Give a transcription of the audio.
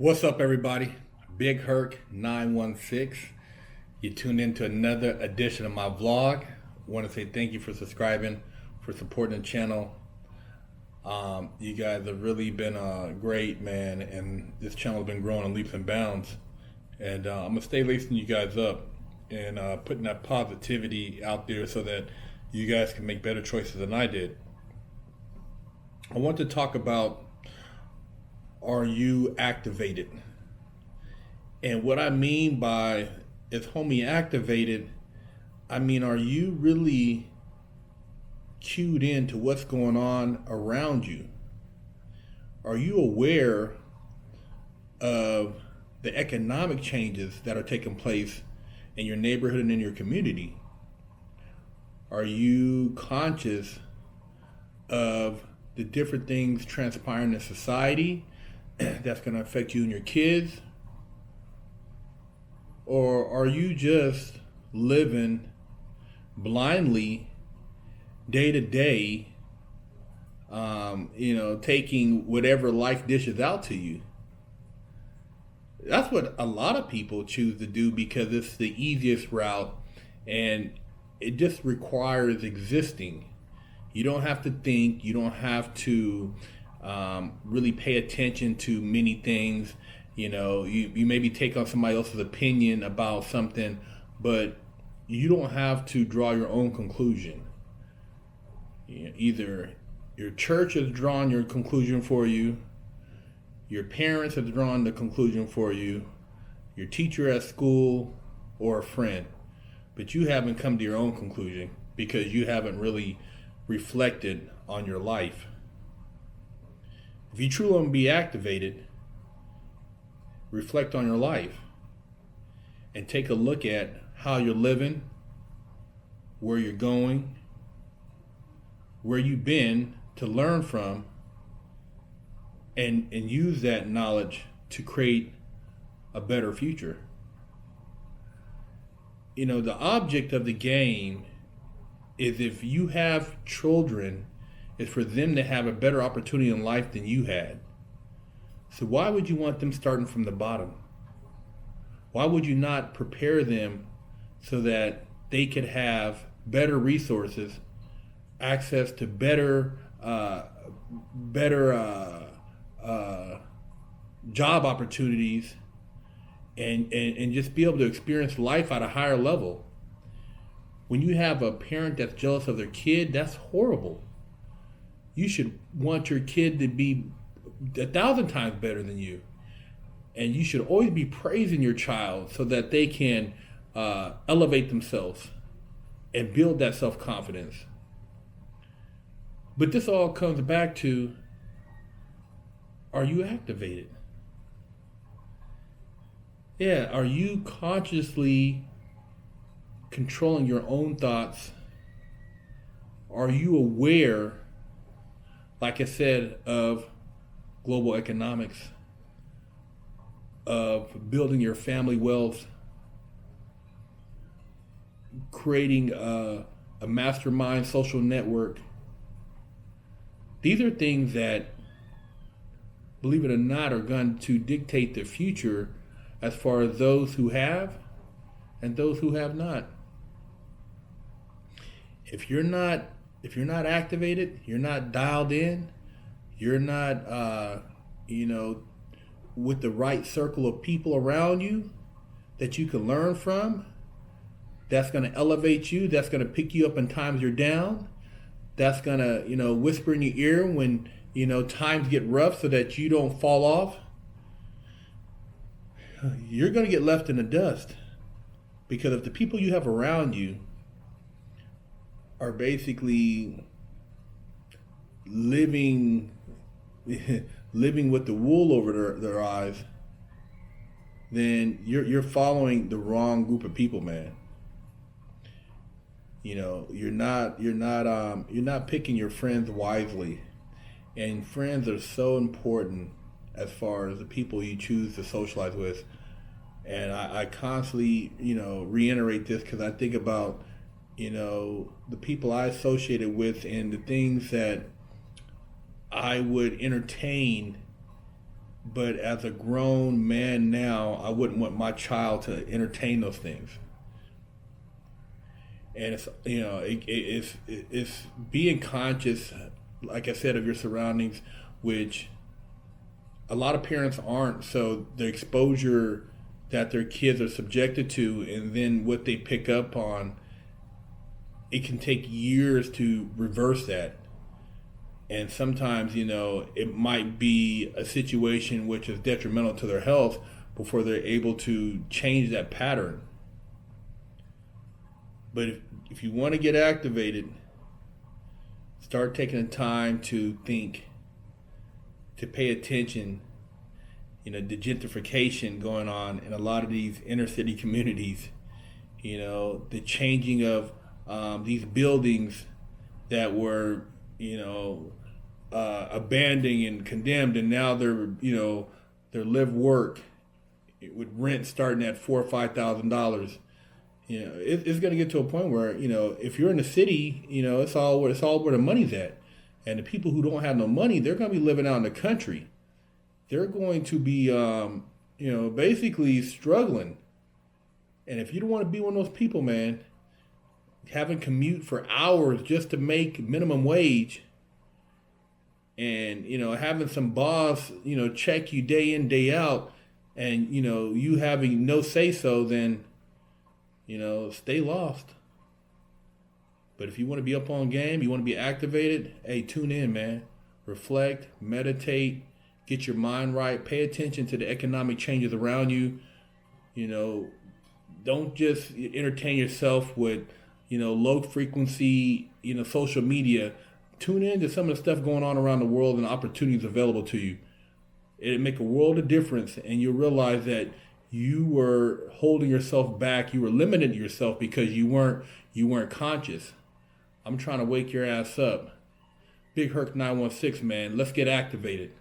What's up, everybody? Big Herc 916. You tuned into another edition of my vlog. Want to say thank you for subscribing, for supporting the channel. You guys have really been great, man, and this channel has been growing in leaps and bounds. And I'm gonna stay lacing you guys up and putting that positivity out there so that you guys can make better choices than I did. I want to talk about, are you activated? And what I mean by is homie activated, I mean, are you really cued in to what's going on around you? Are you aware of the economic changes that are taking place in your neighborhood and in your community? Are you conscious of the different things transpiring in society that's going to affect you and your kids? Or are you just living blindly day to day, taking whatever life dishes out to you? That's what a lot of people choose to do because it's the easiest route and it just requires existing. You don't have to think, you don't have to really pay attention to many things. You maybe take on somebody else's opinion about something, but you don't have to draw your own conclusion. Either your church has drawn your conclusion for you, your parents have drawn the conclusion for you, your teacher at school, or a friend, but you haven't come to your own conclusion because you haven't really reflected on your life. If you truly want to be activated, reflect on your life and take a look at how you're living, where you're going, where you've been, to learn from and use that knowledge to create a better future. The object of the game is, if you have children, is for them to have a better opportunity in life than you had. So why would you want them starting from the bottom? Why would you not prepare them so that they could have better resources, access to better job opportunities, and just be able to experience life at a higher level? When you have a parent that's jealous of their kid, that's horrible. You should want your kid to be 1,000 times better than you. And you should always be praising your child so that they can elevate themselves and build that self-confidence. But this all comes back to, are you activated? Yeah, are you consciously controlling your own thoughts? Are you aware, like I said, of global economics, of building your family wealth, creating a mastermind social network? These are things that, believe it or not, are going to dictate the future as far as those who have and those who have not. If you're not activated, you're not dialed in, you're not, with the right circle of people around you that you can learn from, that's going to elevate you, that's going to pick you up in times you're down, that's going to, whisper in your ear when, times get rough so that you don't fall off, you're going to get left in the dust. Because if the people you have around you are basically living with the wool over their eyes, then you're following the wrong group of people, man. You're not picking your friends wisely, and friends are so important as far as the people you choose to socialize with. And I constantly reiterate this because I think about the people I associated with and the things that I would entertain But as a grown man now, I wouldn't want my child to entertain those things. And it's, it's being conscious, like I said, of your surroundings, which a lot of parents aren't. So the exposure that their kids are subjected to, and then what they pick up on, it can take years to reverse that. And sometimes, it might be a situation which is detrimental to their health before they're able to change that pattern. But if you want to get activated, start taking the time to think, to pay attention. The gentrification going on in a lot of these inner city communities, the changing of these buildings that were, abandoned and condemned, and now they're live work with rent starting at $4,000 or $5,000. It's going to get to a point where if you're in the city, it's all where the money's at, and the people who don't have no money, they're going to be living out in the country. They're going to be basically struggling. And if you don't want to be one of those people, man, having commute for hours just to make minimum wage, and having some boss check you day in, day out, and you having no say so, then stay lost. But if you want to be up on game, you want to be activated, hey, tune in, man. Reflect, meditate, get your mind right, pay attention to the economic changes around you. Don't just entertain yourself with low frequency social media. Tune in to some of the stuff going on around the world and opportunities available to you. It'll make a world of difference, and you'll realize that you were holding yourself back. You were limiting yourself because you weren't conscious. I'm trying to wake your ass up. Big Herc 916, man. Let's get activated.